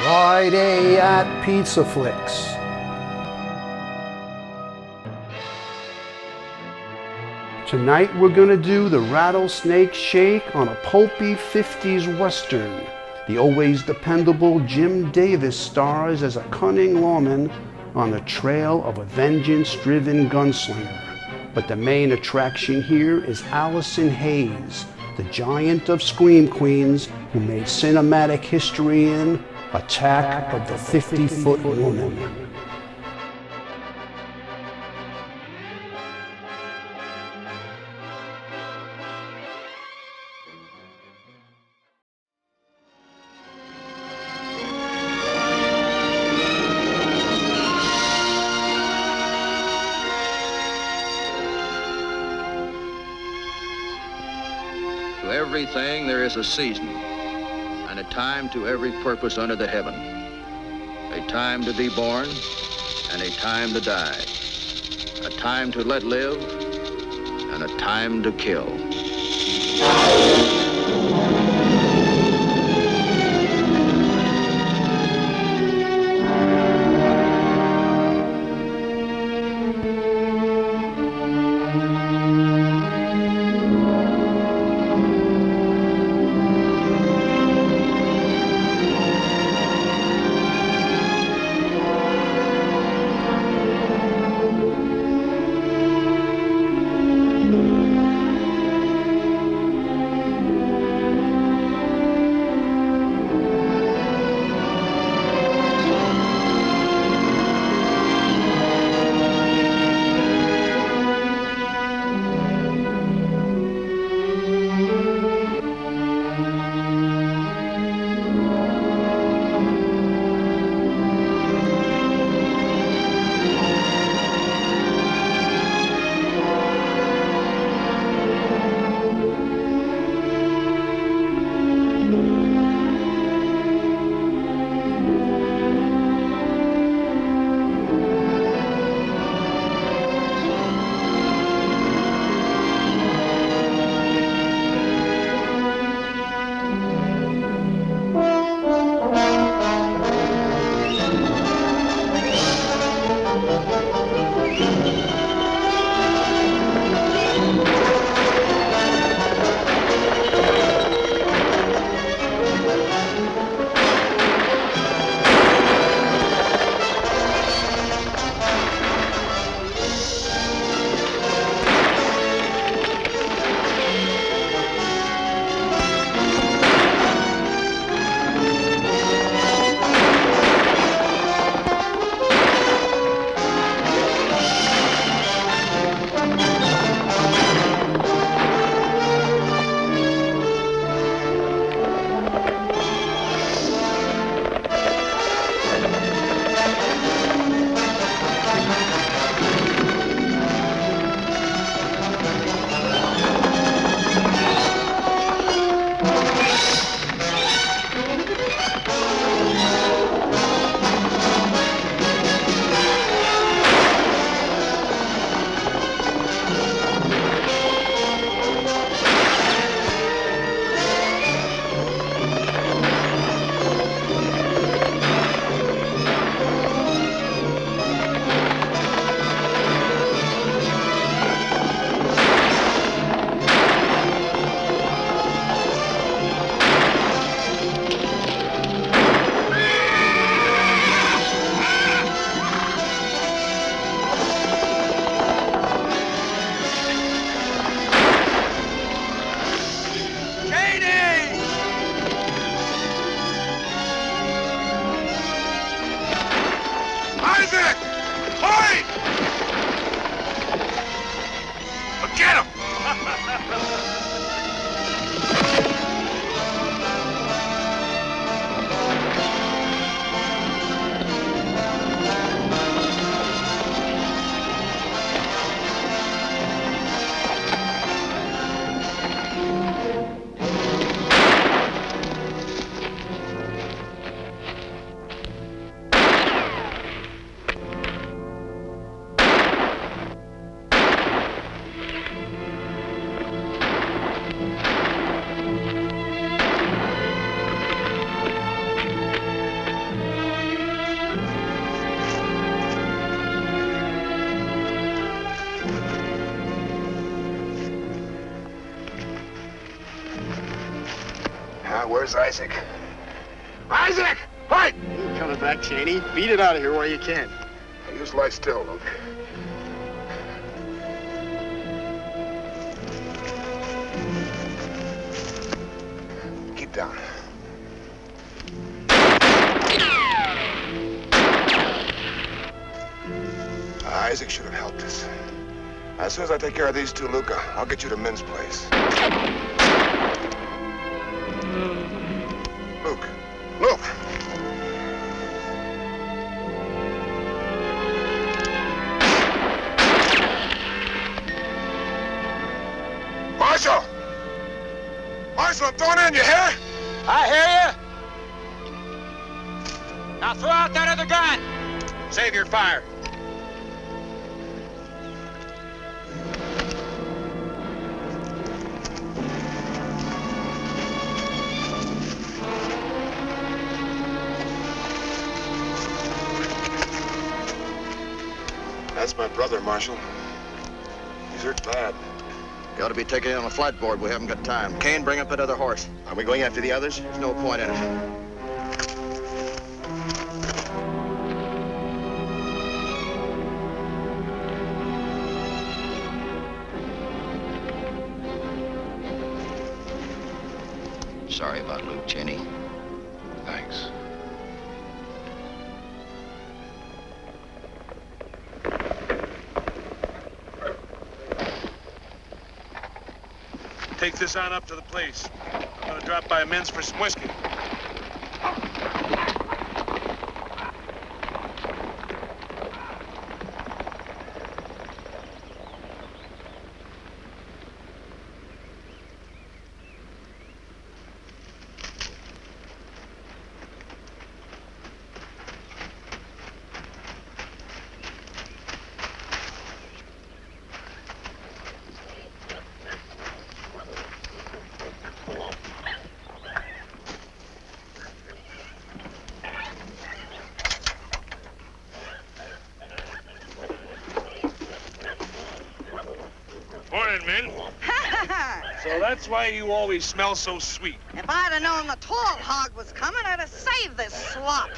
Friday at PizzaFLIX. Tonight we're gonna do the rattlesnake shake on a pulpy 50s Western. The always dependable Jim Davis stars as a cunning lawman on the trail of a vengeance-driven gunslinger. But the main attraction here is Allison Hayes, the giant of scream queens who made cinematic history in Attack of the 50-Foot Woman. To everything there is a season, and a time to every purpose under the heaven. A time to be born, and a time to die. A time to let live, and a time to kill. Where's Isaac? Isaac! Fight! You're coming back, Cheney. Beat it out of here while you can. You just lie still, Luke. Keep down. Isaac should have helped us. As soon as I take care of these two, Luke, I'll get you to Min's place. Luke. Luke! Marshal! Marshal, I'm throwing in, you hear? I hear you. Now throw out that other gun. Save your fire. That's my brother, Marshal. He's hurt bad. Got to be taken in on a flight board. We haven't got time. Kane, bring up that other horse. Are we going after the others? There's no point in it. Sorry about Luke, Cheney. Thanks. Take this on up to the place. I'm gonna drop by Min's for some whiskey. Morning, Min. So that's why you always smell so sweet. If I'd have known the tall hog was coming, I'd have saved this slop.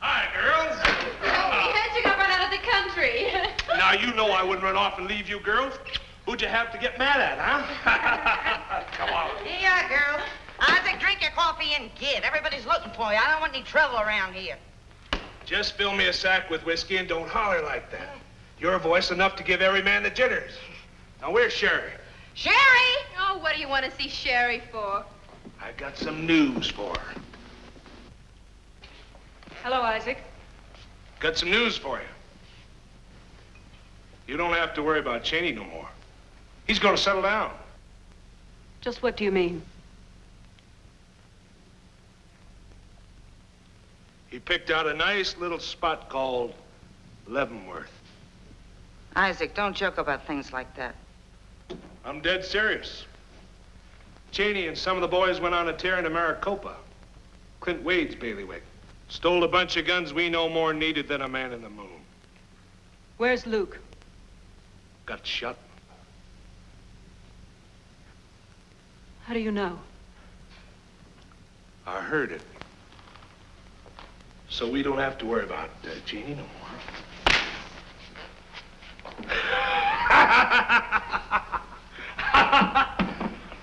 Hi, girls. How'd you go run out of the country? Now, you know I wouldn't run off and leave you girls. Who'd you have to get mad at, huh? Come on. Yeah, girl. Isaac, drink your coffee and get. Everybody's looking for you. I don't want any trouble around here. Just fill me a sack with whiskey and don't holler like that. Your voice enough to give every man the jitters. Now, where's Sherry? Sherry! Oh, what do you want to see Sherry for? I got some news for her. Hello, Isaac. Got some news for you. You don't have to worry about Cheney no more. He's gonna settle down. Just what do you mean? He picked out a nice little spot called Leavenworth. Isaac, don't joke about things like that. I'm dead serious. Cheney and some of the boys went on a tear into Maricopa. Clint Wade's bailiwick. Stole a bunch of guns we know more needed than a man in the moon. Where's Luke? Got shot. How do you know? I heard it. So we don't have to worry about Cheney no more.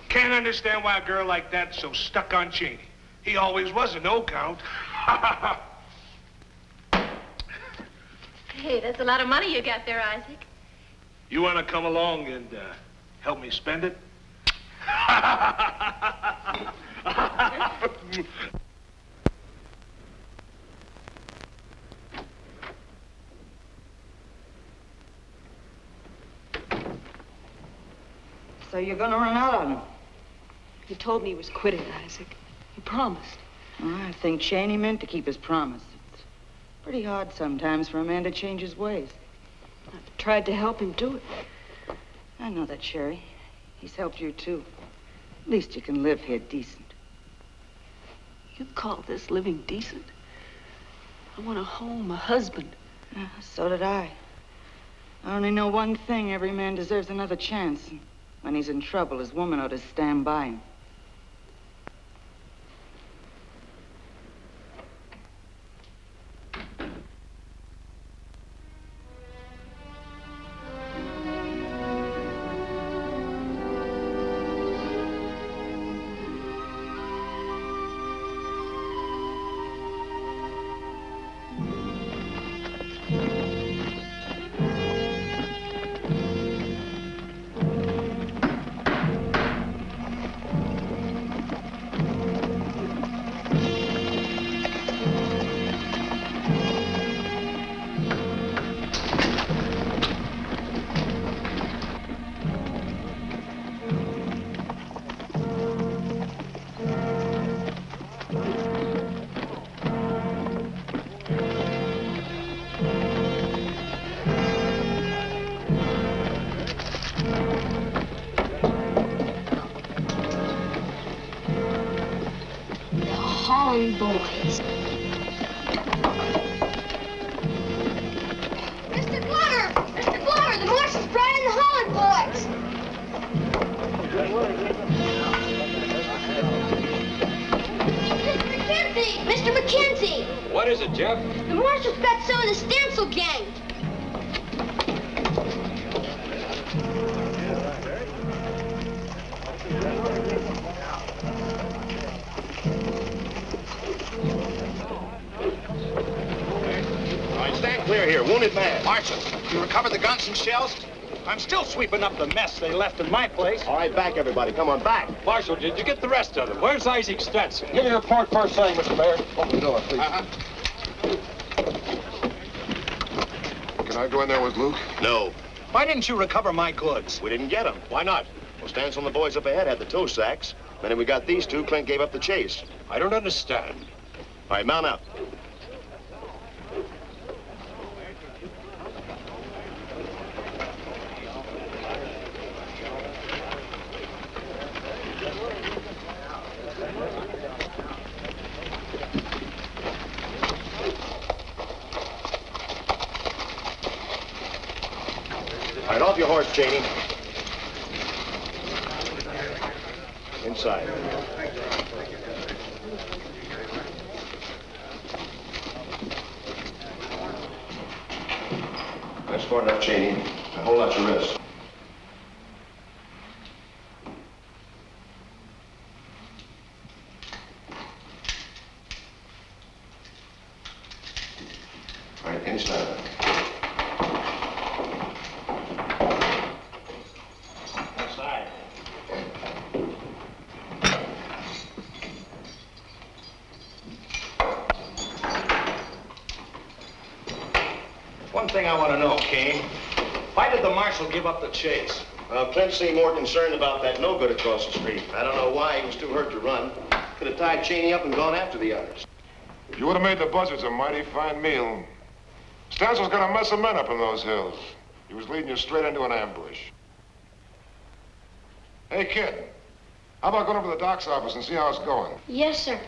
Can't understand why a girl like that's so stuck on Cheney. He always was a no-count. Hey, that's a lot of money you got there, Isaac. You want to come along and help me spend it? So you're gonna run out on him? He told me he was quitting, Isaac. He promised. I think Cheney meant to keep his promise. It's pretty hard sometimes for a man to change his ways. I've tried to help him do it. I know that, Sherry. He's helped you, too. At least you can live here decent. You call this living decent? I want a home, a husband. Yeah, so did I. I only know one thing. Every man deserves another chance. When he's in trouble, his woman ought to stand by him. Holland boys. Mr. Glover! Mr. Glover, the marshal's brought in the Holland boys. Mr. McKenzie! Mr. McKenzie! What is it, Jeff? The marshal's got some of the stencil gang. Clear here. Wounded man. Marshal, you recovered the guns and shells? I'm still sweeping up the mess they left in my place. All right, back, everybody. Come on, back. Marshal, did you get the rest of them? Where's Isaac Stenson? Give me a report first thing, Mr. Mayor. Open the door, please. Can I go in there with Luke? No. Why didn't you recover my goods? We didn't get them. Why not? Well, Stancil and the boys up ahead had the tow sacks. Then when we got these two, Clint gave up the chase. I don't understand. All right, mount up. All right, off your horse, Cheney. Inside. That's far enough, Cheney. Now hold out your wrist. All right, inside. One thing I want to know, Kane. Why did the marshal give up the chase? Clint seemed more concerned about that no-good across the street. I don't know why. He was too hurt to run. Could have tied Cheney up and gone after the others. If you would have made the buzzards a mighty fine meal. Stencel's got a mess of men up in those hills. He was leading you straight into an ambush. Hey, kid. How about going over to the doc's office and see how it's going? Yes, sir.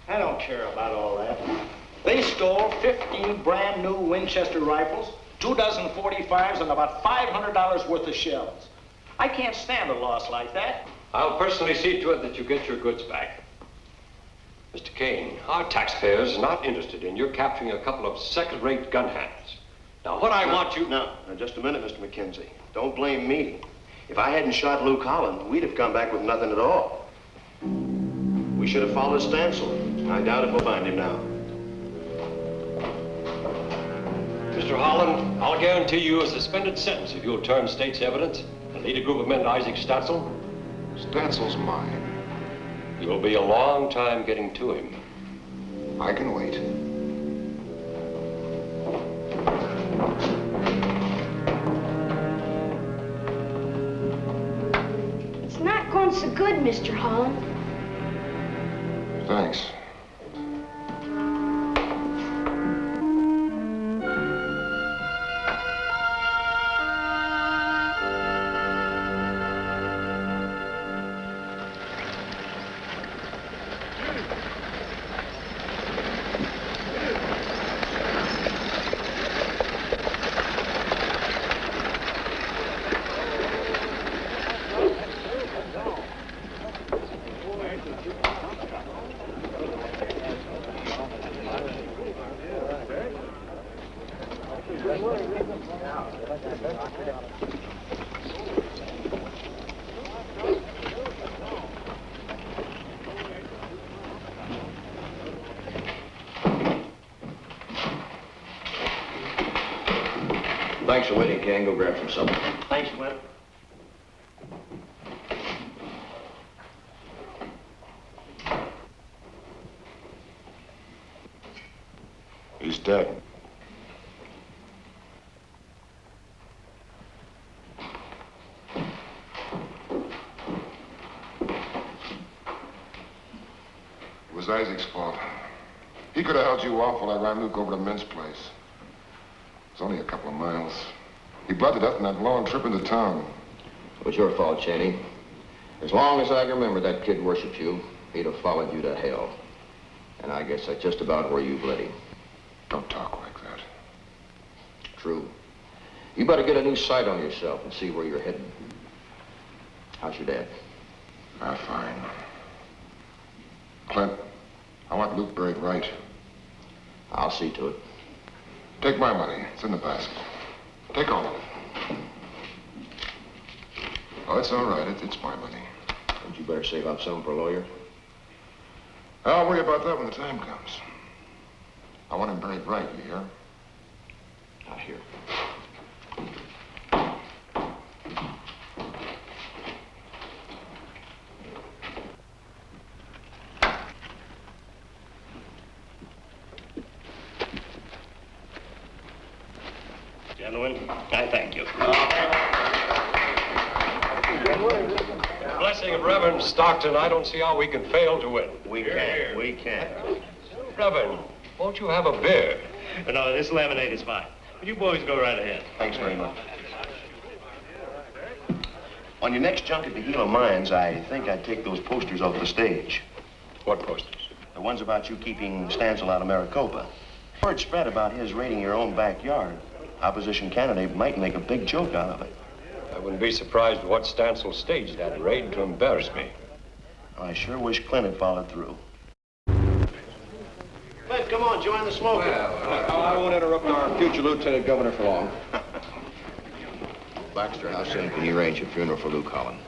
I don't care about all that. They stole 15 brand new Winchester rifles, 2 dozen 45s, and about $500 worth of shells. I can't stand a loss like that. I'll personally see to it that you get your goods back. Mr. Kane, our taxpayers are not interested in your capturing a couple of second-rate gun hands. Now, what I want you... Now, just a minute, Mr. McKenzie. Don't blame me. If I hadn't shot Luke Holland, we'd have come back with nothing at all. We should have followed Stancil. I doubt if we'll find him now. Mr. Holland, I'll guarantee you a suspended sentence if you'll turn state's evidence and lead a group of men to Isaac Stancil. Stencel's mine. You'll be a long time getting to him. I can wait. It's not going so good, Mr. Holland. Thanks. Thanks for waiting, King. Go grab some supper. Thanks, Clint. He's dead. It was Isaac's fault. He could have held you off while I ran Luke over to Mint's place. It's only a couple of miles. He bled to death in that long trip into town. It was your fault, Cheney. As long as I can remember, that kid worshipped you. He'd have followed you to hell. And I guess that's just about where you've led him. Don't talk like that. True. You better get a new sight on yourself and see where you're heading. How's your dad? Fine. Clint, I want Luke buried right. I'll see to it. Take my money. It's in the basket. Take all of it. Oh, it's all right. It's my money. And you better save up some for a lawyer. I'll worry about that when the time comes. I want him buried right, you hear? I hear. Gentlemen, I thank you. Blessing of Reverend Stockton, I don't see how we can fail to win. We can. We can. Reverend, won't you have a beer? No, this lemonade is fine. You boys go right ahead. Thanks very much. On your next junk at the Gila Mines, I think I'd take those posters off the stage. What posters? The ones about you keeping Stancil out of Maricopa. Word spread about his raiding your own backyard. Opposition candidate might make a big joke out of it. I wouldn't be surprised at what Stancil staged that raid to embarrass me. I sure wish Clint had followed through. Clint, come on, join the smoking. I won't interrupt our future Lieutenant Governor for long. Baxter, how soon can you arrange a funeral for Luke Holland?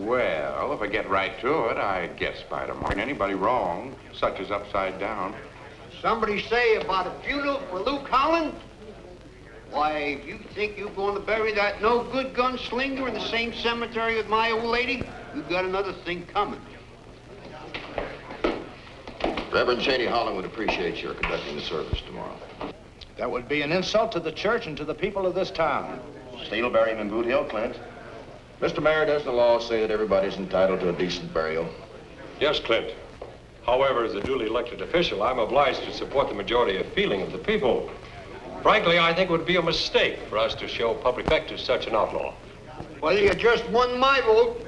Well, if I get right to it, I guess by tomorrow. Anybody wrong, such as upside down. Somebody say about a funeral for Luke Holland? Why, you think you're going to bury that no-good gunslinger in the same cemetery with my old lady? You've got another thing coming. Reverend Cheney Holland would appreciate your conducting the service tomorrow. That would be an insult to the church and to the people of this town. State'll bury him in Boot Hill, Clint. Mr. Mayor, does the law say that everybody's entitled to a decent burial? Yes, Clint. However, as a duly elected official, I'm obliged to support the majority of feeling of the people. Frankly, I think it would be a mistake for us to show public respect to such an outlaw. Well, you just won my vote.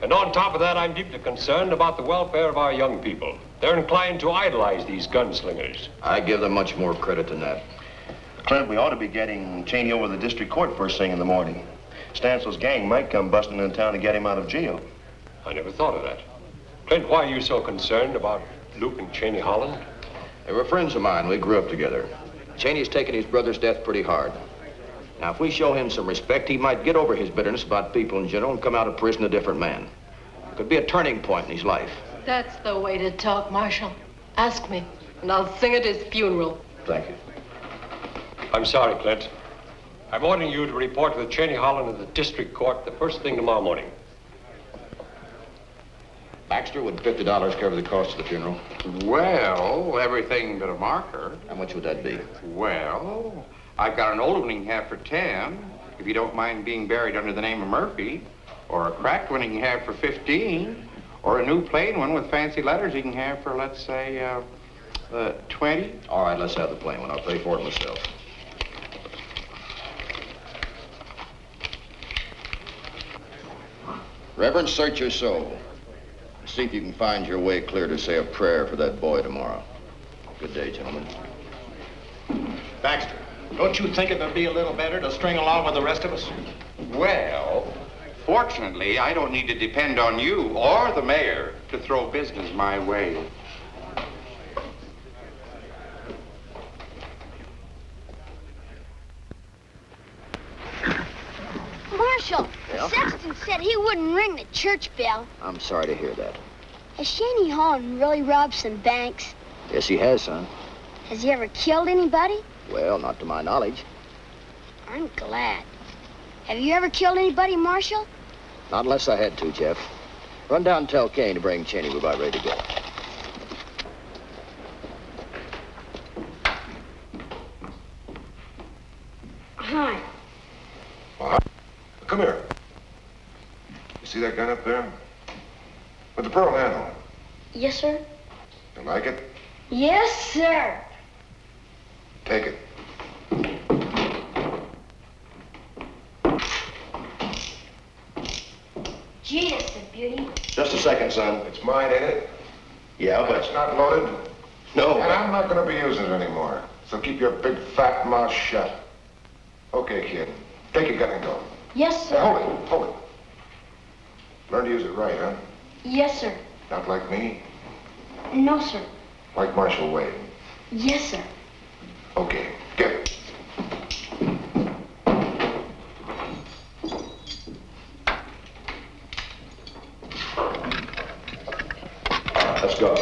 And on top of that, I'm deeply concerned about the welfare of our young people. They're inclined to idolize these gunslingers. I give them much more credit than that. Clint, we ought to be getting Cheney over to the district court first thing in the morning. Stancil's gang might come busting in town to get him out of jail. I never thought of that. Clint, why are you so concerned about Luke and Cheney Holland? They were friends of mine. We grew up together. Cheney's taken his brother's death pretty hard. Now, if we show him some respect, he might get over his bitterness about people in general and come out of prison a different man. It could be a turning point in his life. That's the way to talk, Marshal. Ask me, and I'll sing at his funeral. Thank you. I'm sorry, Clint. I'm ordering you to report with Cheney Holland at the district court the first thing tomorrow morning. Baxter, would $50 cover the cost of the funeral? Well, everything but a marker. How much would that be? Well, I've got an old one you can have for 10, if you don't mind being buried under the name of Murphy, or a cracked one you can have for 15, or a new plain one with fancy letters you can have for, let's say, 20. All right, let's have the plain one. I'll pay for it myself. Reverend, search your soul. See if you can find your way clear to say a prayer for that boy tomorrow. Good day, gentlemen. Baxter, don't you think it would be a little better to string along with the rest of us? Well, fortunately, I don't need to depend on you or the mayor to throw business my way. Marshal, Yeah? the sexton said he wouldn't ring the church bell. I'm sorry to hear that. Has Shaney Holland really robbed some banks? Yes, he has, son. Has he ever killed anybody? Well, not to my knowledge. I'm glad. Have you ever killed anybody, Marshal? Not unless I had to, Jeff. Run down and tell Kane to bring Cheney. We're about ready to go. Hi. Come here. You see that gun up there? With the pearl handle. Yes, sir. You like it? Yes, sir. Take it. Gee, that's a beauty. Just a second, son. It's mine, ain't it? Yeah, But but... it's not loaded. No. And I'm not going to be using it anymore. So keep your big fat mouth shut. Okay, kid. Take your gun and go. Yes, Hey, hold it. Hold it. Learn to use it right, huh? Yes, sir. Not like me. No, sir. Like Marshal Wade. Yes, sir. Okay, get it. Let's go.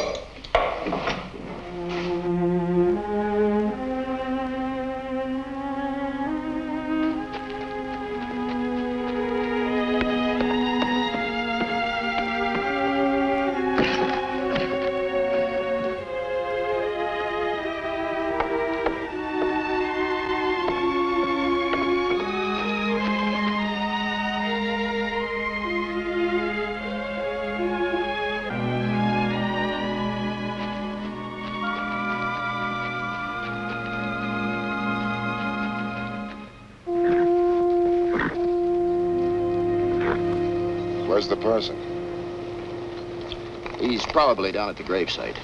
Where's the person? He's probably down at the gravesite.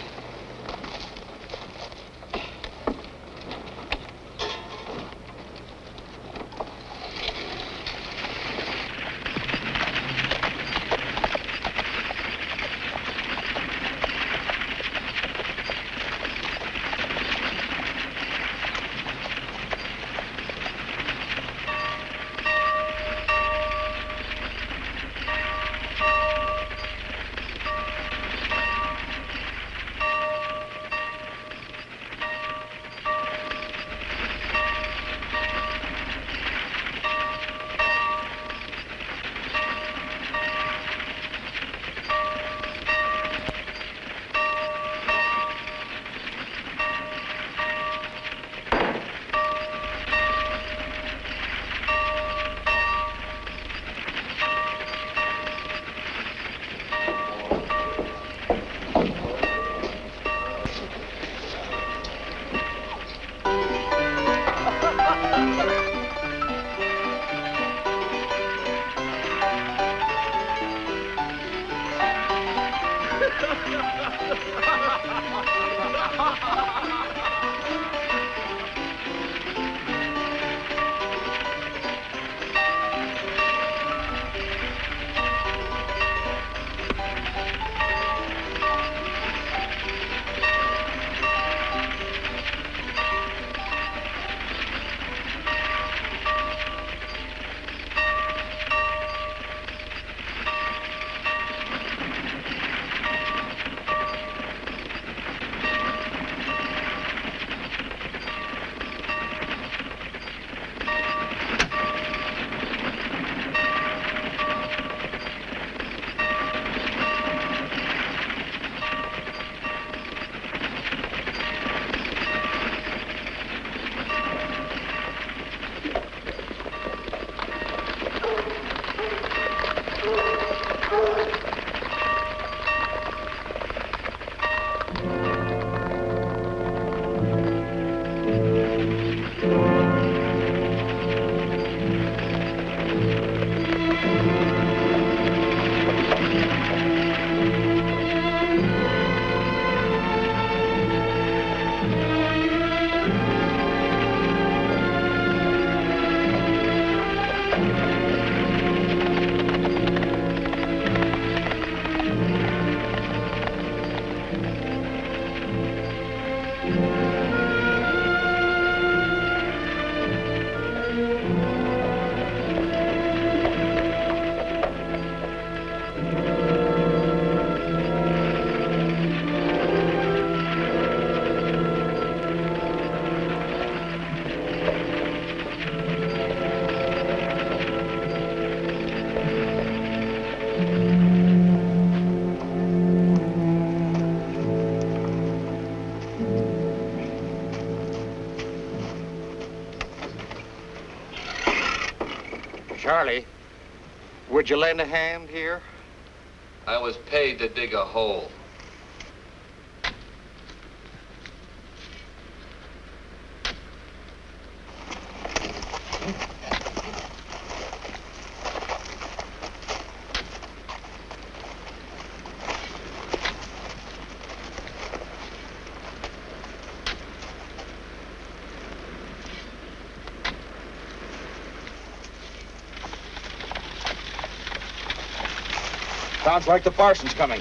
Charlie, would you lend a hand here? I was paid to dig a hole. Sounds like the parson's coming.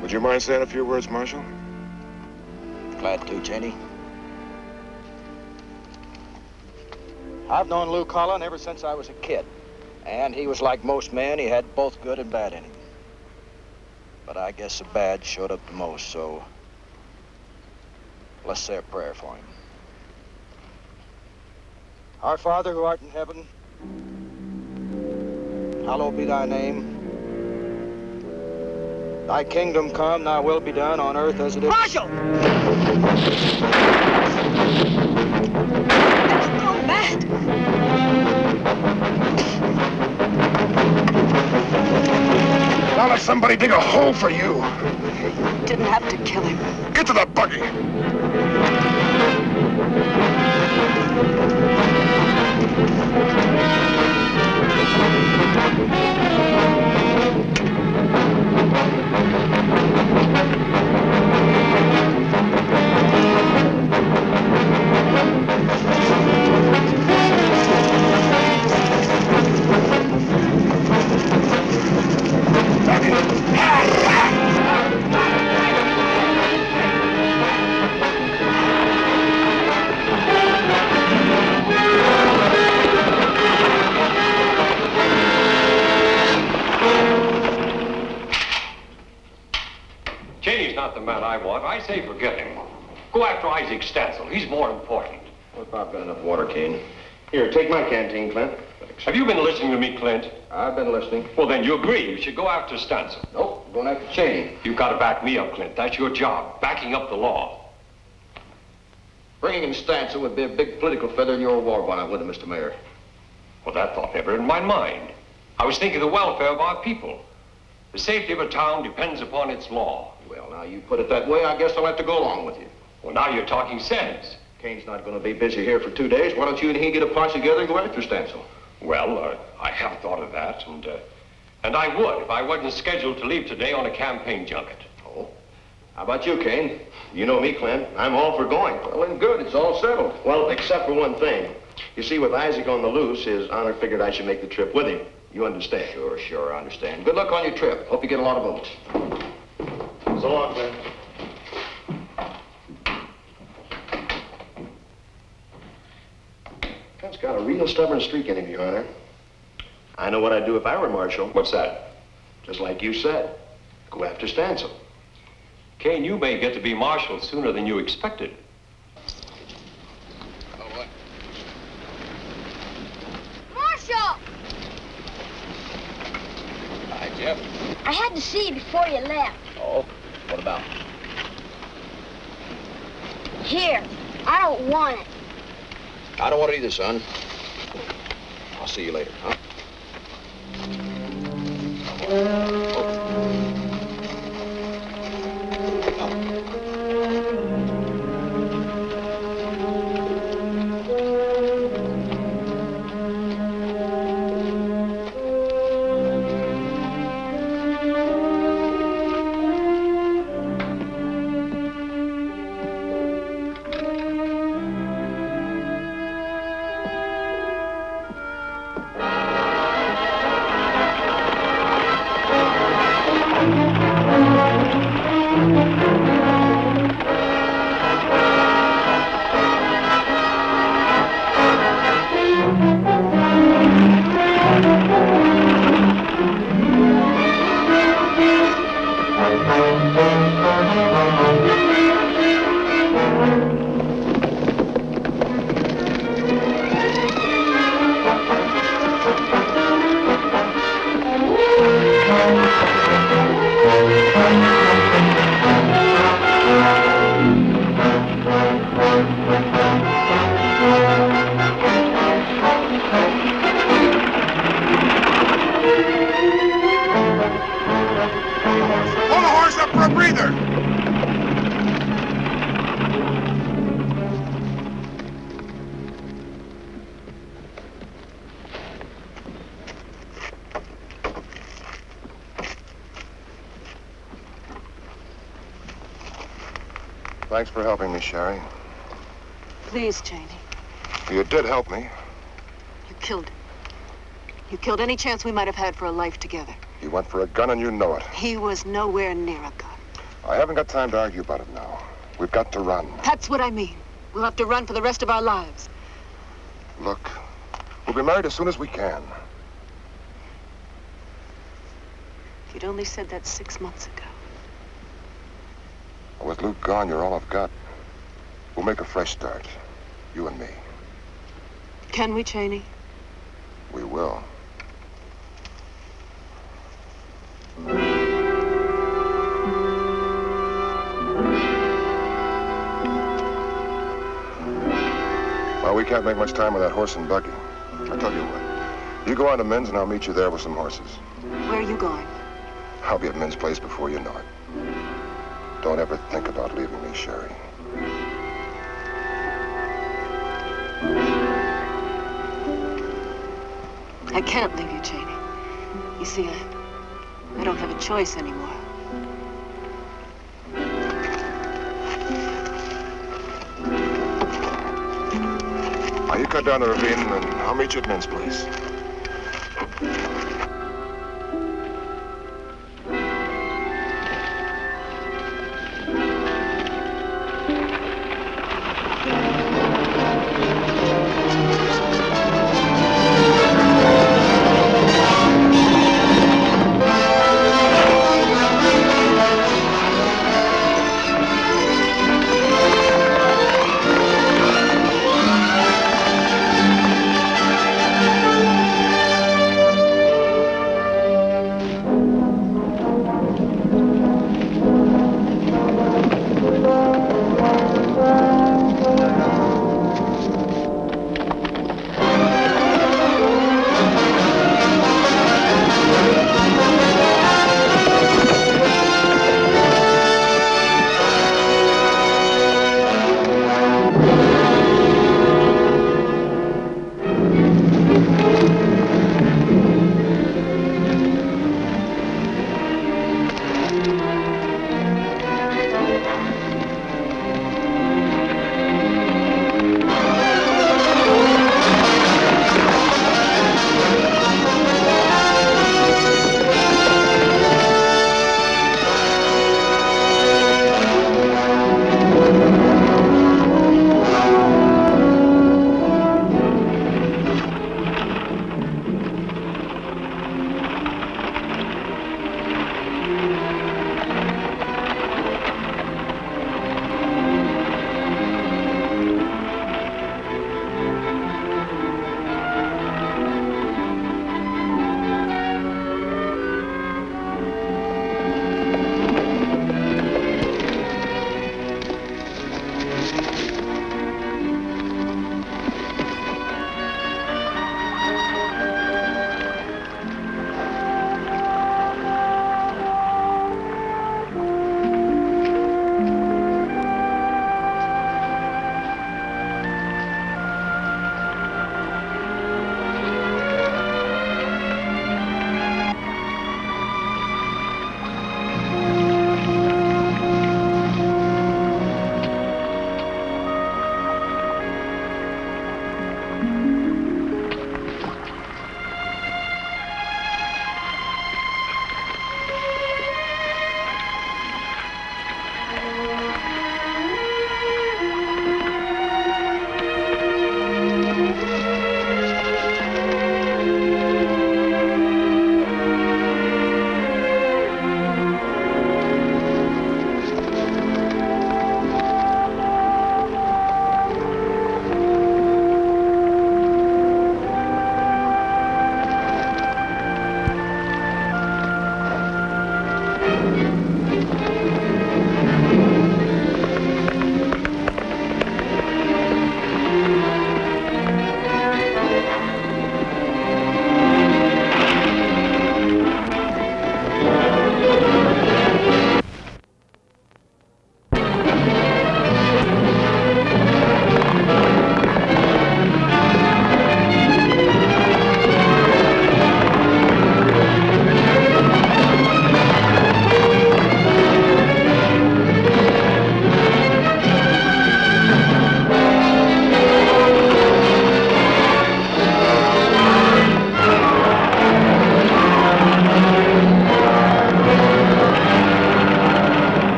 Would you mind saying a few words, Marshal? Glad to, Cheney. I've known Lou Collin ever since I was a kid. And he was like most men, he had both good and bad in him. But I guess the bad showed up the most, so let's say a prayer for him. Our Father who art in heaven, hallowed be thy name. Thy kingdom come, thy will be done on earth as it is. Marshal! That's gone bad. Now let somebody dig a hole for you. You didn't have to kill him. Get to the buggy. Cheney's not the man I want. I say forget him. Go after Isaac Stansel. He's more important. Well, if I've got enough water, Kane. Here, take my canteen, Clint. Have you been listening to me, Clint? I've been listening. Well, then you agree. You should go after Stansel. Nope, going after Cheney. You've got to back me up, Clint. That's your job. Backing up the law. Bringing in Stansel would be a big political feather in your war bonnet, wouldn't it, Mr. Mayor? Well, that thought never in my mind. I was thinking of the welfare of our people. The safety of a town depends upon its law. Well, now you put it that way, I guess I'll have to go along with you. Well, now you're talking sense. Kane's not going to be busy here for 2 days. Why don't you and he get a posse together and go after Stansel? Well, I have thought of that, and I would if I wasn't scheduled to leave today on a campaign junket. Oh? How about you, Kane? You know me, Clint. I'm all for going. Well, then good. It's all settled. Well, except for one thing. You see, with Isaac on the loose, his honor figured I should make the trip with him. You understand? Sure, I understand. Good luck on your trip. Hope you get a lot of votes. So long, Clint. Clint's got a real stubborn streak in him, Your Honor. I know what I'd do if I were Marshal. What's that? Just like you said. Go after Stansel. Kane, you may get to be marshal sooner than you expected. Oh, what? Marshal! Hi, Jeff. I had to see you before you left. Oh, what about? Here, I don't want it. I don't want it either, son. I'll see you later, huh? Thanks for helping me, Sherry. Please, Cheney. You did help me. You killed him. You killed any chance we might have had for a life together. You went for a gun and you know it. He was nowhere near a gun. I haven't got time to argue about it now. We've got to run. That's what I mean. We'll have to run for the rest of our lives. Look, we'll be married as soon as we can. If you'd only said that 6 months ago. With Luke gone, you're all I've got. We'll make a fresh start. You and me. Can we, Cheney? We will. Well, we can't make much time with that horse and buggy. I tell you what. You go on to Min's and I'll meet you there with some horses. Where are you going? I'll be at Min's place before you know it. Don't ever think about leaving me, Sherry. I can't leave you, Cheney. You see, I don't have a choice anymore. Now, you cut down the ravine and I'll meet you at Min's place.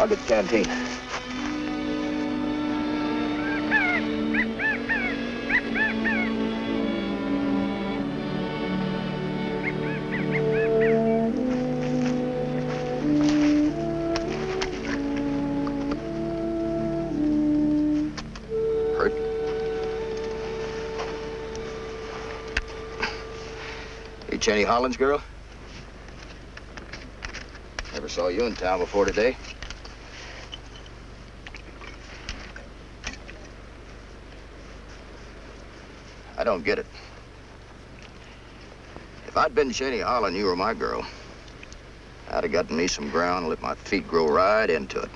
I'll get the canteen. Hurt? You Jenny Holland's girl? Never saw you in town before today. I don't get it. If I'd been Jenny Holland, you were my girl. I'd have gotten me some ground and let my feet grow right into it.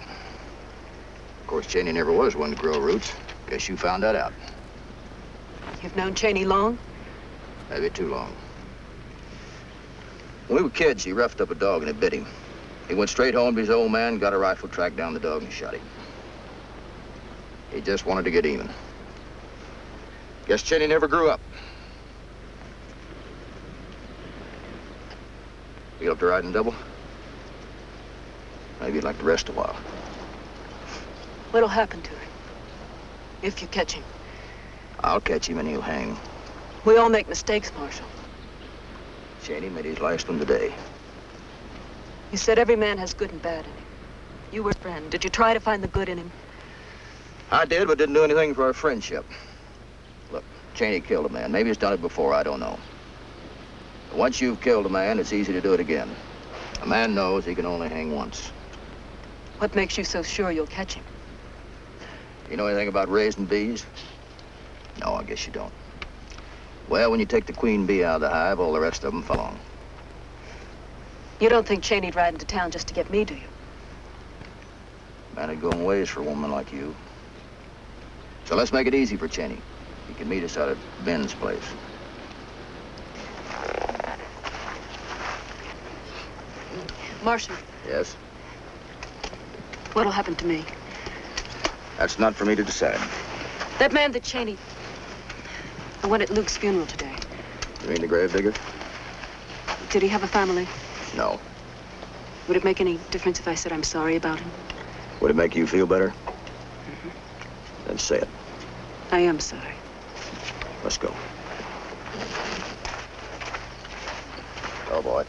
Of course, Cheney never was one to grow roots. Guess you found that out. You've known Cheney long? Maybe too long. When we were kids, he roughed up a dog and it bit him. He went straight home to his old man, got a rifle, tracked down the dog, and shot him. He just wanted to get even. Guess Cheney never grew up. You up to riding double? Maybe you'd like to rest a while. What'll happen to him? If you catch him? I'll catch him and he'll hang. We all make mistakes, Marshal. Cheney made his last one today. You said every man has good and bad in him. You were a friend. Did you try to find the good in him? I did, but didn't do anything for our friendship. Look, Cheney killed a man. Maybe he's done it before, I don't know. But once you've killed a man, it's easy to do it again. A man knows he can only hang once. What makes you so sure you'll catch him? You know anything about raising bees? No, I guess you don't. Well, when you take the queen bee out of the hive, all the rest of them fall on. You don't think Cheney'd ride into town just to get me, do you? Man would go in ways for a woman like you. So let's make it easy for Cheney. He can meet us out at Ben's place. Marshal. Yes? What'll happen to me? That's not for me to decide. That man that Cheney... the one at Luke's funeral today. You mean the gravedigger? Did he have a family? No. Would it make any difference if I said I'm sorry about him? Would it make you feel better? Then say it. I am sorry. Let's go. Oh, boy.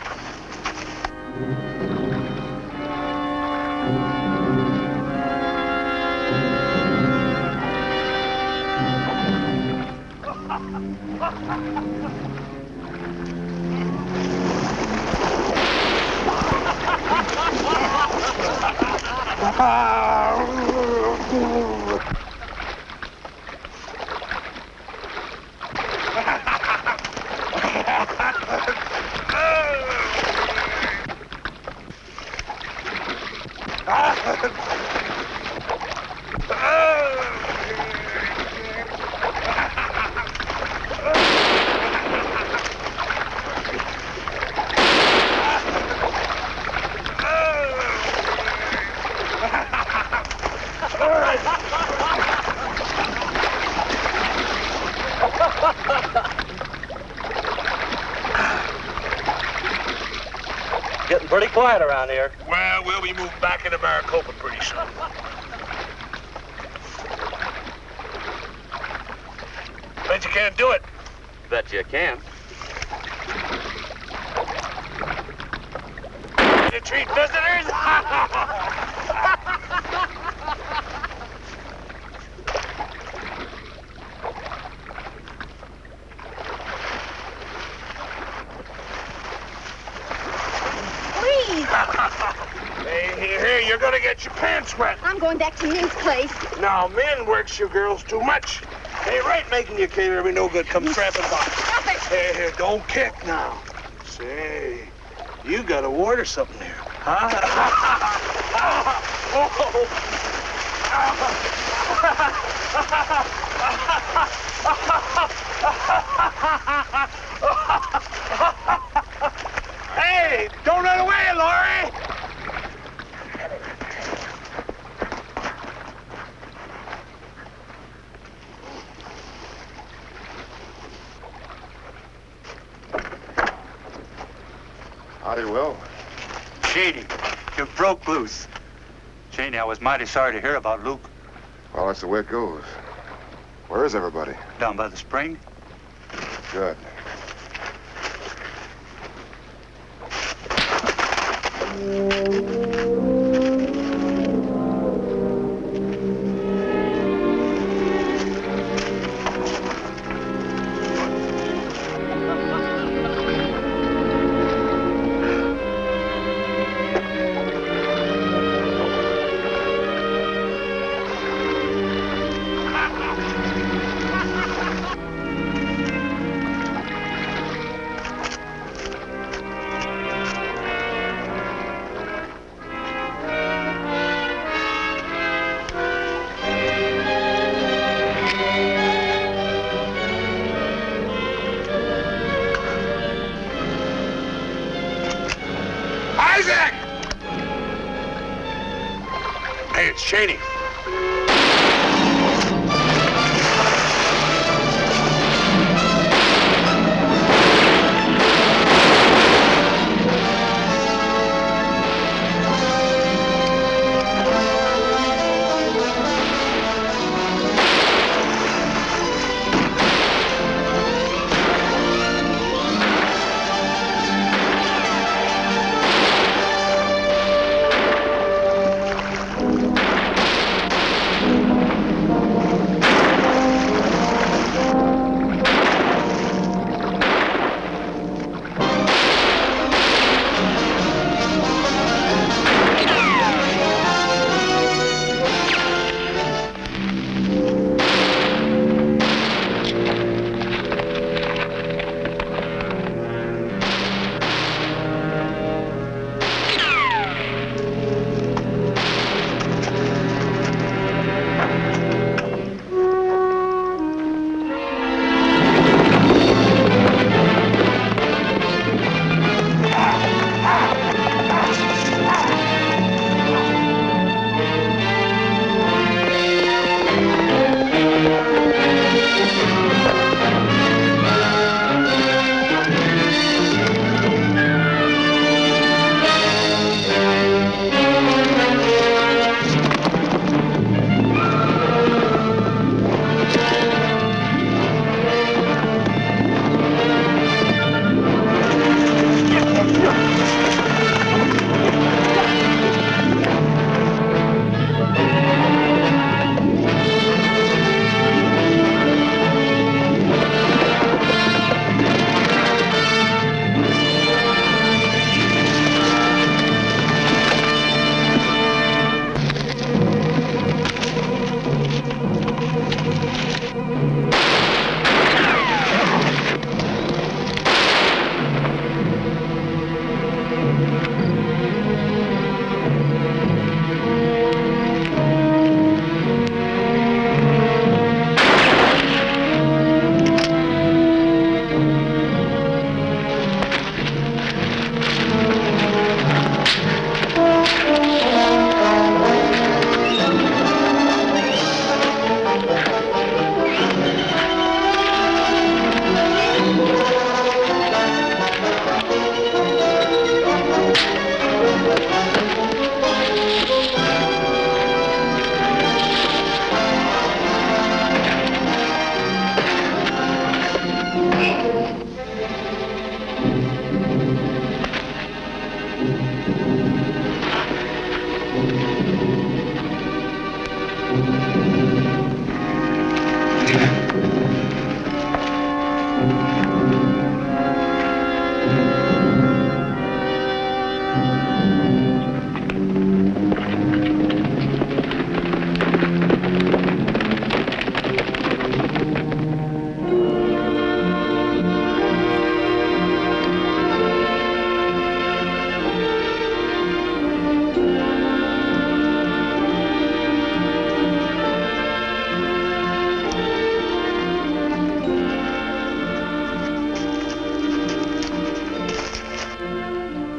Getting pretty quiet around here. Well, we'll be moving back into Maricopa pretty soon. Bet you can't do it. Bet you can. To treat visitors? Please. Hey, here, you're gonna get your pants wet. I'm going back to Min's place. Now, men works you girls too much. Ain't right making your cater every no good come tramping by. Stop it. Hey, here, don't kick now. Say, you got a wart or something there, huh? Hey, don't run away, Laurie! Howdy, Will. Shady, you broke loose. Cheney, I was mighty sorry to hear about Luke. Well, that's the way it goes. Where is everybody? Down by the spring. Good. Isaac! Hey, it's Cheney.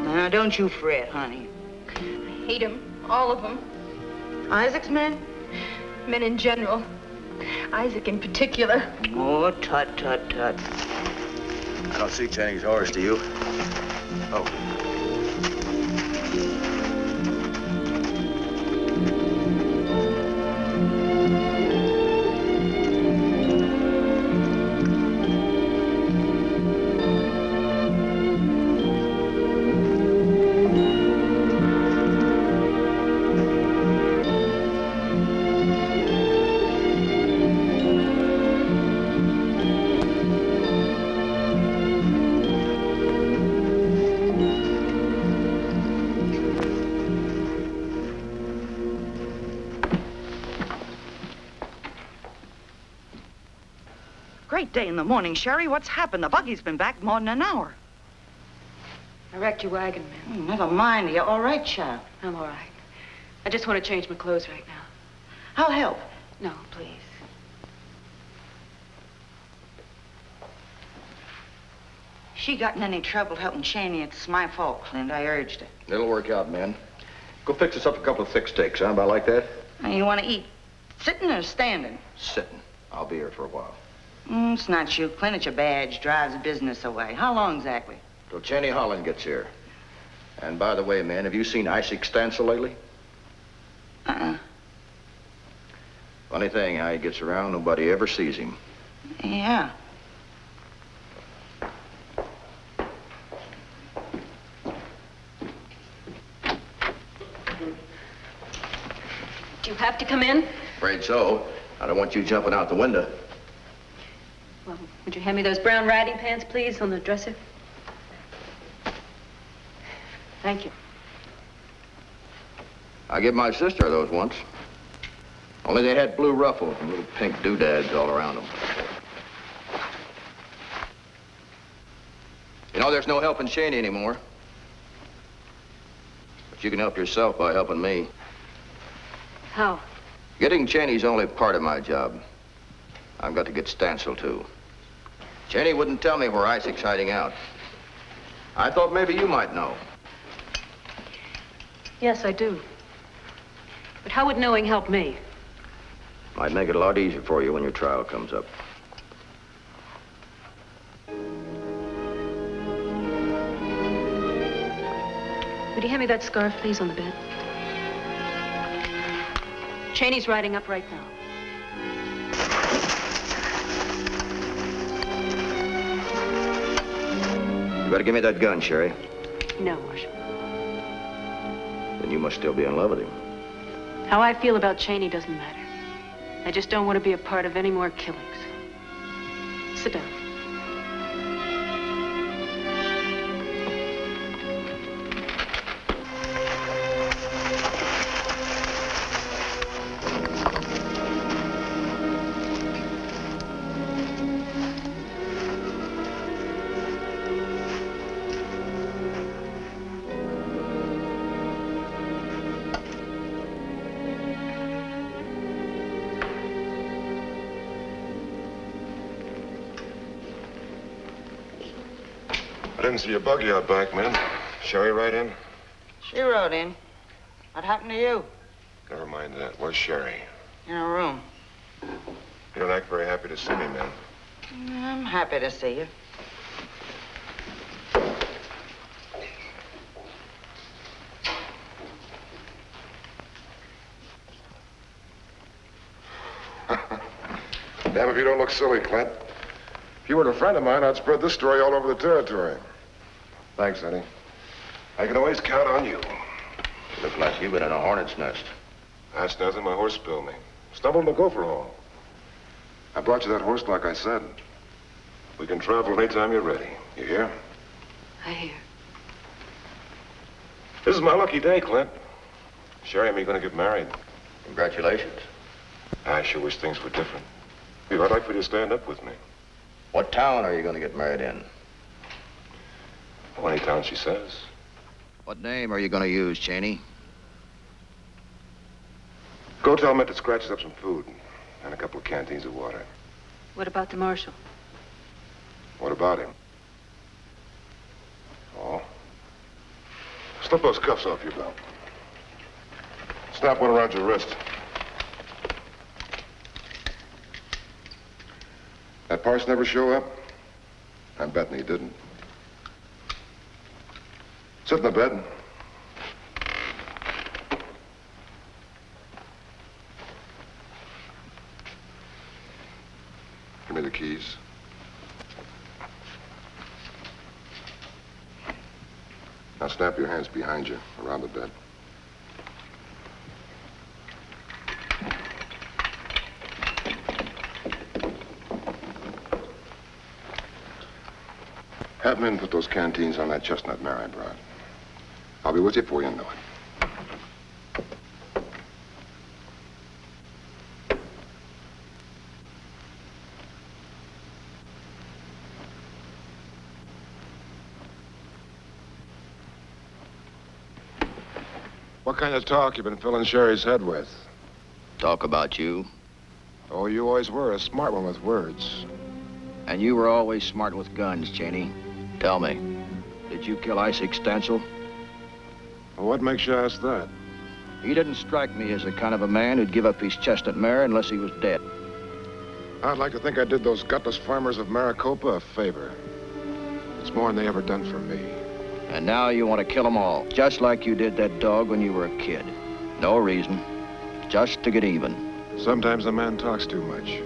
Now, don't you fret, honey. I hate them, all of them. Isaac's men? Men in general. Isaac in particular. Oh, tut, tut, tut. I don't see Cheney's horse, do you? Oh. great day in the morning, Sherry. What's happened? The buggy's been back more than an hour. I wrecked your wagon, ma'am. Never mind. You're all right, child. I'm all right. I just want to change my clothes right now. I'll help. No, please. She got in any trouble helping Cheney, it's my fault, Clint. I urged her. It'll work out, man. Go fix us up a couple of thick steaks, huh? About like that? Now, you want to eat sitting or standing? Sitting. I'll be here for a while. It's not you, Clint. It's your badge. Drives business away. How long exactly? Till Cheney Holland gets here. And by the way, man, have you seen Isaac Stansel lately? Uh-uh. Funny thing, how he gets around, nobody ever sees him. Yeah. Do you have to come in? Afraid so. I don't want you jumping out the window. Well, would you hand me those brown riding pants, please, on the dresser? Thank you. I gave my sister those once. Only they had blue ruffles and little pink doodads all around them. You know, there's no helping Cheney anymore. But you can help yourself by helping me. How? Getting Cheney's only part of my job. I've got to get Stansel, too. Cheney wouldn't tell me where Isaac's hiding out. I thought maybe you might know. Yes, I do. But how would knowing help me? Might make it a lot easier for you when your trial comes up. Would you hand me that scarf, please, on the bed? Cheney's riding up right now. You better give me that gun, Sherry. No, Marshal. Then you must still be in love with him. How I feel about Cheney doesn't matter. I just don't want to be a part of any more killings. Sit down. I didn't see your buggy out back, man. Sherry right in? She rode in. What happened to you? Never mind that. Where's Sherry? In her room. You don't act very happy to see me, man. I'm happy to see you. Damn if you don't look silly, Clint. If you were a friend of mine, I'd spread this story all over the territory. Thanks, Eddie. I can always count on you. You look like you've been in a hornet's nest. That's nothing. My horse spilled me. Stumbled in a gopher hole. I brought you that horse like I said. We can travel anytime you're ready. You hear? I hear. This is my lucky day, Clint. Sherry and me are going to get married. Congratulations. I sure wish things were different. Steve, I'd like for you to stand up with me. What town are you going to get married in? Oh, any town she says. What name are you going to use, Cheney? Go tell Mint to scratch us up some food and a couple of canteens of water. What about the Marshal? What about him? Oh. Slip those cuffs off your belt. Snap one around your wrist. That parson never show up? I'm betting he didn't. Sit in the bed. Give me the keys. Now snap your hands behind you, around the bed. Have men put those canteens on that chestnut mare I brought. I'll be with you before you know it. What kind of talk you been filling Sherry's head with? Talk about you. Oh, you always were a smart one with words. And you were always smart with guns, Cheney. Tell me, did you kill Isaac Stancil? Well, what makes you ask that? He didn't strike me as the kind of a man who'd give up his chestnut mare unless he was dead. I'd like to think I did those gutless farmers of Maricopa a favor. It's more than they ever done for me. And now you want to kill them all, just like you did that dog when you were a kid. No reason, just to get even. Sometimes a man talks too much.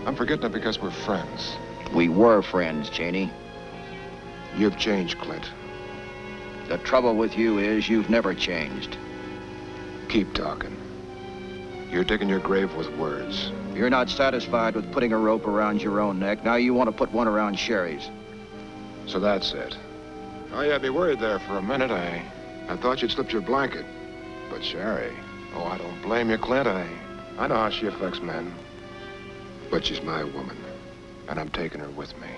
I'm forgetting it because we're friends. We were friends, Cheney. You've changed, Clint. The trouble with you is you've never changed. Keep talking. You're digging your grave with words. You're not satisfied with putting a rope around your own neck. Now you want to put one around Sherry's. So that's it. Oh, you had me worried there for a minute. I thought you'd slipped your blanket. But Sherry, oh, I don't blame you, Clint. I know how she affects men. But she's my woman, and I'm taking her with me.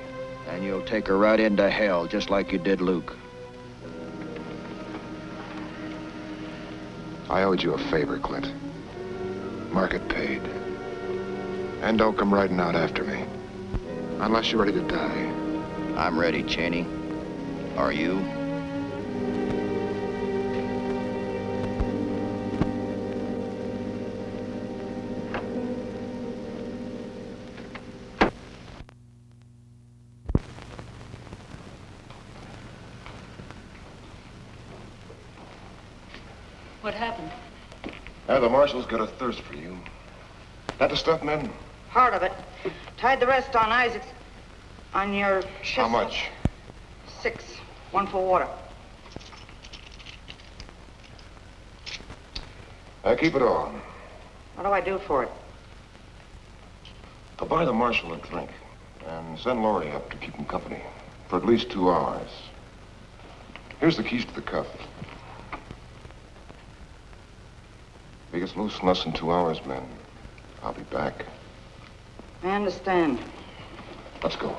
And you'll take her right into hell, just like you did Luke. I owed you a favor, Clint. Market paid. And don't come riding out after me. Unless you're ready to die. I'm ready, Cheney. Are you? What happened? The marshal's got a thirst for you. That the stuff, men? Part of it. Tied the rest on Isaac's. On your chest. How much? 6. 1 for water. Keep it all. What do I do for it? I'll buy the marshal a drink. And send Laurie up to keep him company. For at least 2 hours. Here's the keys to the cuff. If he gets loose in less than 2 hours, men, I'll be back. I understand. Let's go.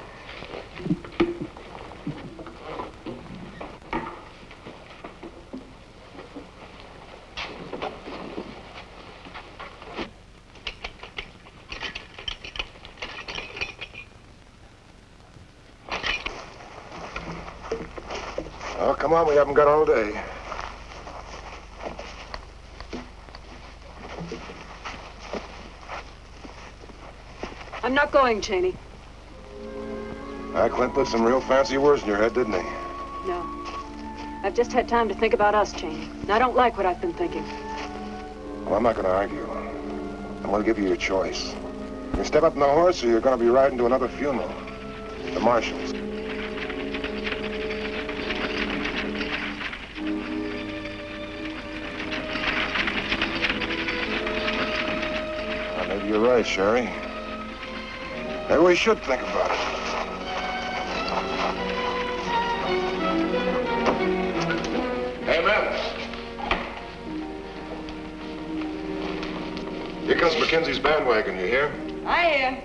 Oh, come on, we haven't got all day. I'm not going, Cheney. Clint put some real fancy words in your head, didn't he? No. I've just had time to think about us, Cheney. And I don't like what I've been thinking. Well, I'm not going to argue. I'm going to give you your choice. You step up on the horse or you're going to be riding to another funeral. The marshal's. Maybe you're right, Sherry. Maybe we should think about it. Hey, men. Here comes Mackenzie's bandwagon, you hear? I hear.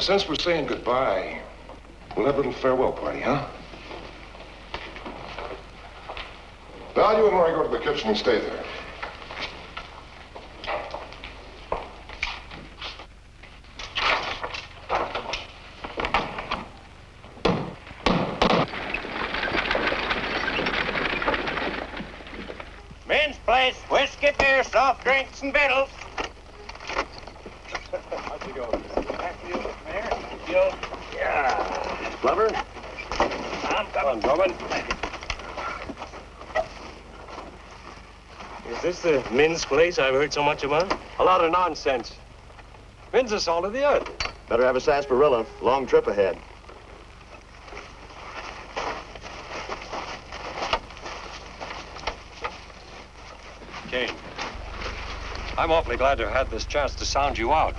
Since we're saying goodbye, we'll have a little farewell party, huh? Val, you and Laurie go to the kitchen and stay there. Men's place, whiskey, beer, soft drinks, and victuals. How's it going? Yeah. Glover? I'm coming, Gorman. Is this the men's place I've heard so much about? A lot of nonsense. Men's the salt of the earth. Better have a sarsaparilla. Long trip ahead. Kane, I'm awfully glad to have had this chance to sound you out.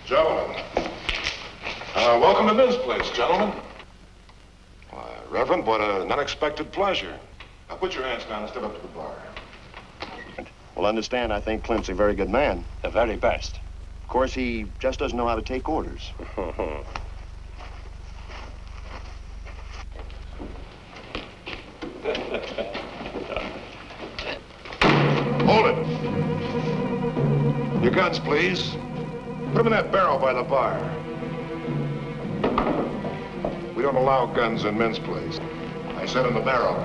Gentlemen. Welcome to Men's Place, gentlemen. Reverend, what an unexpected pleasure. Now put your hands down and step up to the bar. Well, understand, I think Clint's a very good man. The very best. Of course, he just doesn't know how to take orders. Hold it. Your guns, please. Put them in that barrel by the bar. We don't allow guns in men's place. I said in the barrel.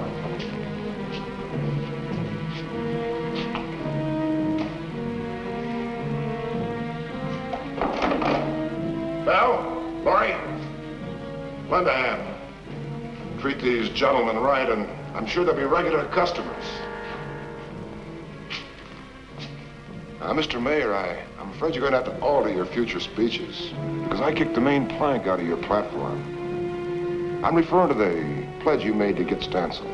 Val, Laurie, lend a hand. Treat these gentlemen right, and I'm sure they'll be regular customers. Mr. Mayor, I'm afraid you're going to have to alter your future speeches, because I kicked the main plank out of your platform. I'm referring to the pledge you made to get Stancil.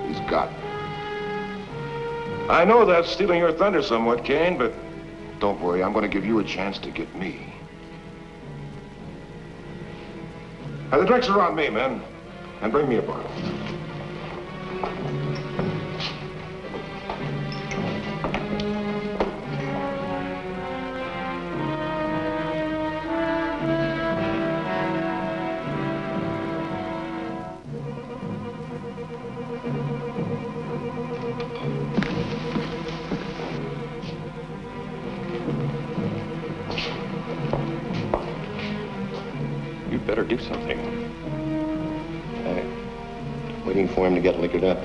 He's got. I know that's stealing your thunder somewhat, Kane, but don't worry, I'm going to give you a chance to get me. Now, the drinks are on me, men, and bring me a bottle. Better do something. Waiting for him to get liquored up.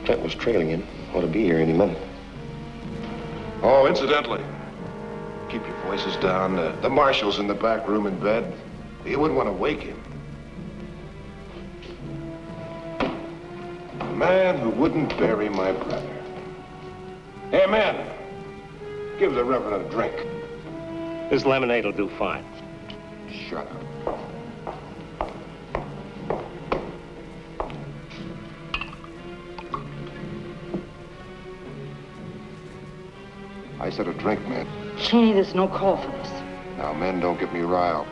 Clint was trailing him. Ought to be here any minute. Oh, incidentally, keep your voices down. The marshal's in the back room in bed. You wouldn't want to wake him. A man who wouldn't bury my brother. Hey, man, give the Reverend a drink. This lemonade will do fine. Shut up. I said a drink, man. Cheney, there's no call for this. Now, men, don't get me riled.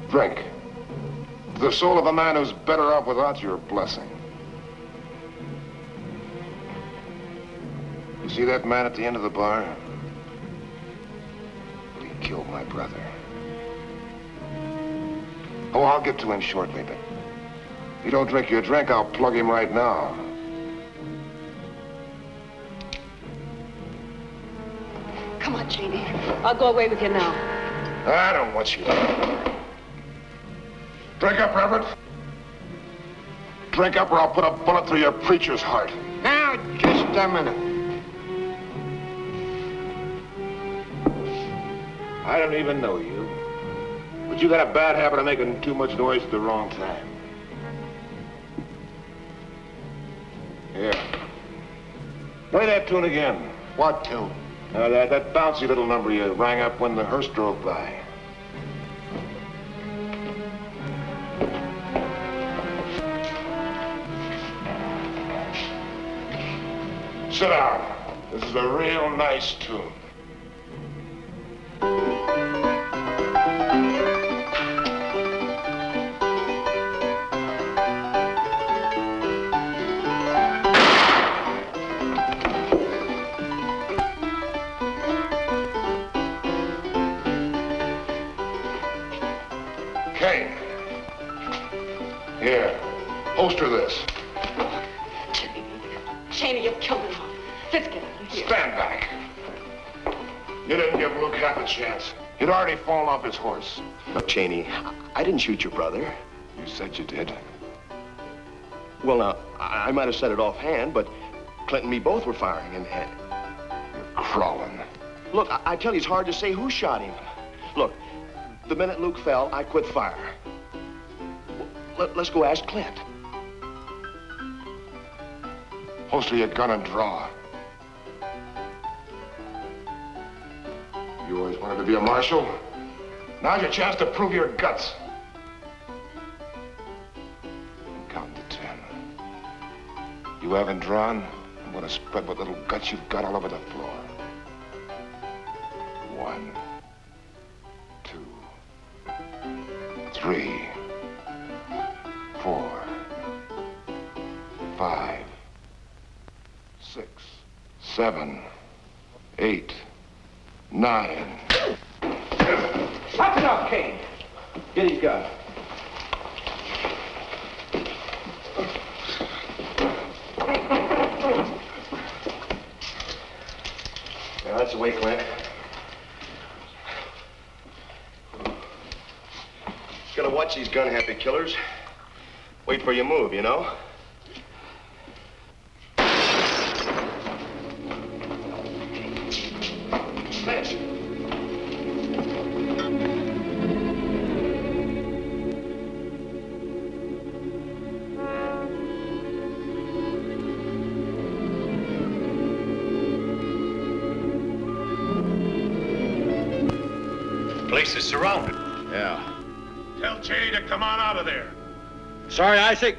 Drink. To the soul of a man who's better off without your blessing. You see that man at the end of the bar? Well, he killed my brother. Oh, I'll get to him shortly, but if you don't drink your drink, I'll plug him right now. Come on, Cheney. I'll go away with you now. I don't want you to. Drink up, Reverend. Drink up or I'll put a bullet through your preacher's heart. Now, just a minute. I don't even know you, but you got a bad habit of making too much noise at the wrong time. Here. Play that tune again. What tune? That bouncy little number you rang up when the hearse drove by. Sit down. This is a real nice tune. Kane. Here, holster this. Cheney, you've killed me. Let's get out of here. Stand back. You didn't give Luke half a chance. He'd already fallen off his horse. Look, Cheney, I didn't shoot your brother. You said you did. Well, now, I might have said it offhand, but Clint and me both were firing, and you're crawling. Look, I tell you, it's hard to say who shot him. Look, the minute Luke fell, I quit fire. Let's go ask Clint. Holster your gun and draw. You always wanted to be a marshal. Now's your chance to prove your guts. Count to 10. You haven't drawn? I'm gonna spread what little guts you've got all over the floor. 1, 2, 3, 4, 5, 6, 7, 8, 9. That's enough, Kane. Get his gun. Yeah, that's the way, Clint. Gotta watch these gun-happy killers. Wait for your move, you know? Clint. The place is surrounded. Yeah. Tell Cheney to come on out of there. Sorry, Isaac.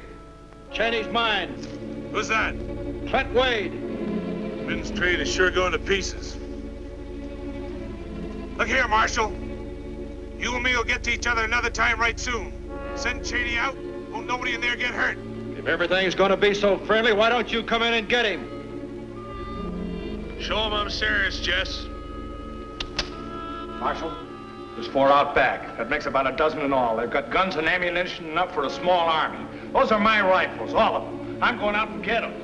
Cheney's mine. Who's that? Clint Wade. Ben's trade is sure going to pieces. Look here, Marshal. You and me will get to each other another time right soon. Send Cheney out. Won't nobody in there get hurt. If everything's going to be so friendly, why don't you come in and get him? Show him I'm serious, Jess. Marshal, there's 4 out back. That makes about a dozen in all. They've got guns and ammunition enough for a small army. Those are my rifles, all of them. I'm going out and get them.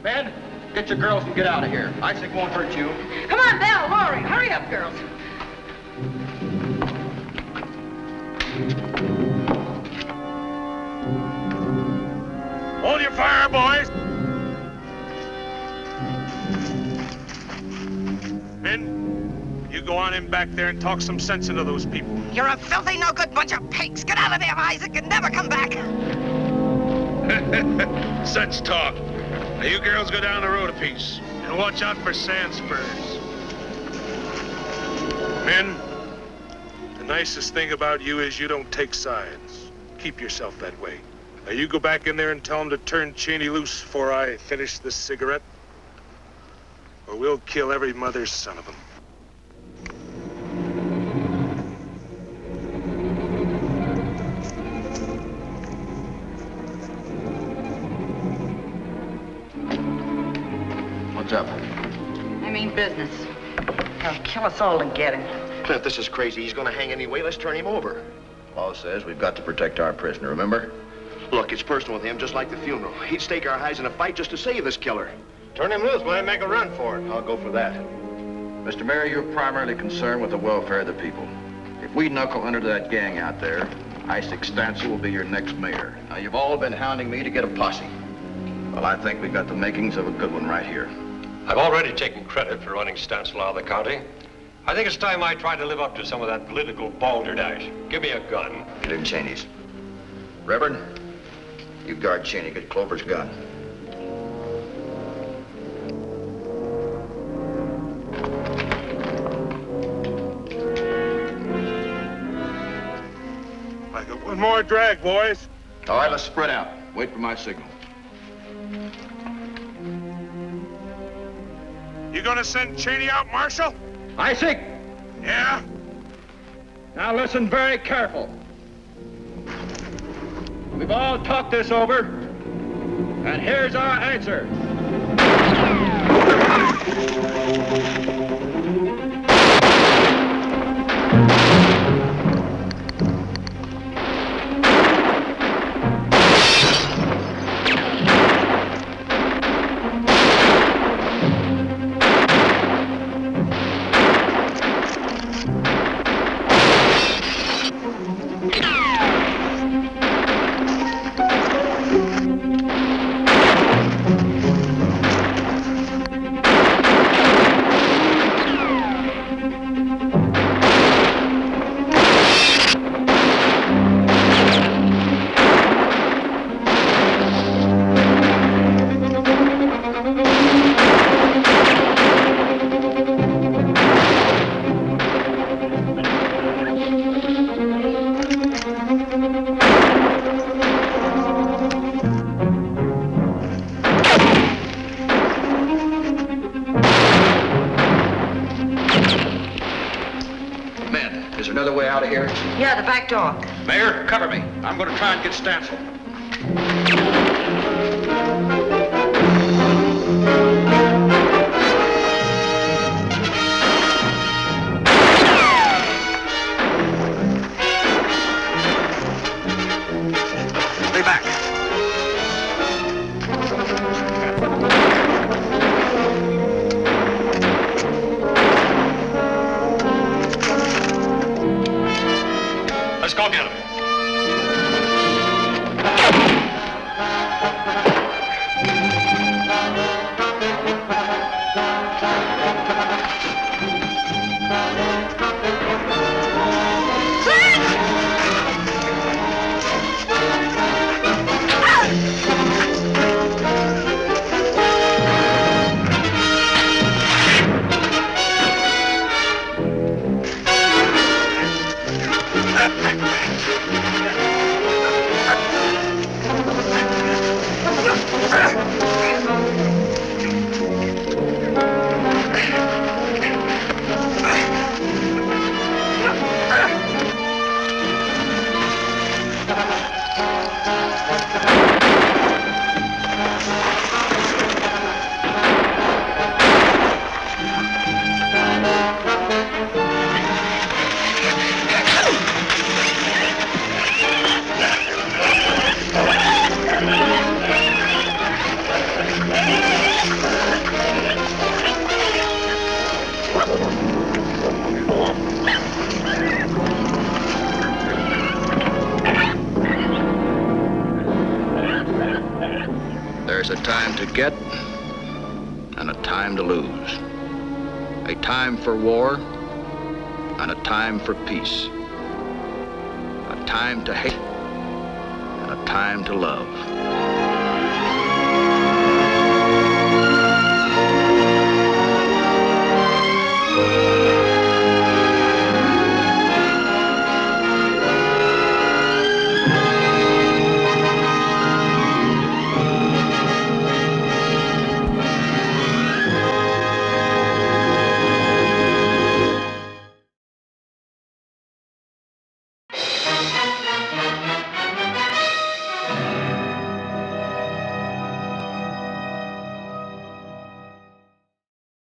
Ben, get your girls and get out of here. Isaac won't hurt you. Come on, Belle, Laurie, hurry up, girls. Hold your fire, boys. Ben, you go on in back there and talk some sense into those people. You're a filthy, no-good bunch of pigs. Get out of there, Isaac, and never come back. Such talk. Now, you girls go down the road a piece and watch out for sand spurs. Men, the nicest thing about you is you don't take sides. Keep yourself that way. Now, you go back in there and tell him to turn Cheney loose before I finish this cigarette, or we'll kill every mother's son of them. What's up? I mean business. They'll kill us all to get him. Clint, this is crazy. He's gonna hang anyway. Let's turn him over. Law says we've got to protect our prisoner, remember? Look, it's personal with him, just like the funeral. He'd stake our hides in a fight just to save this killer. Turn him loose, let him make a run for it. I'll go for that. Mr. Mayor, you're primarily concerned with the welfare of the people. If we knuckle under that gang out there, Isaac Stancil will be your next mayor. Now, you've all been hounding me to get a posse. Well, I think we've got the makings of a good one right here. I've already taken credit for running Stancil out of the county. I think it's time I tried to live up to some of that political balderdash. Give me a gun. Get in Cheney's. Reverend, you guard Cheney. Get Clover's gun. I got one more drag, boys. All right, let's spread out. Wait for my signal. You gonna send Cheney out, Marshal? Isaac! Yeah? Now listen very careful. We've all talked this over, and here's our answer. Is there another way out of here? Yeah, the back door. Mayor, cover me. I'm going to try and get Stansel. Stay back. Let's go get him. There's a time to get and a time to lose. A time for war and a time for peace. A time to hate and a time to love.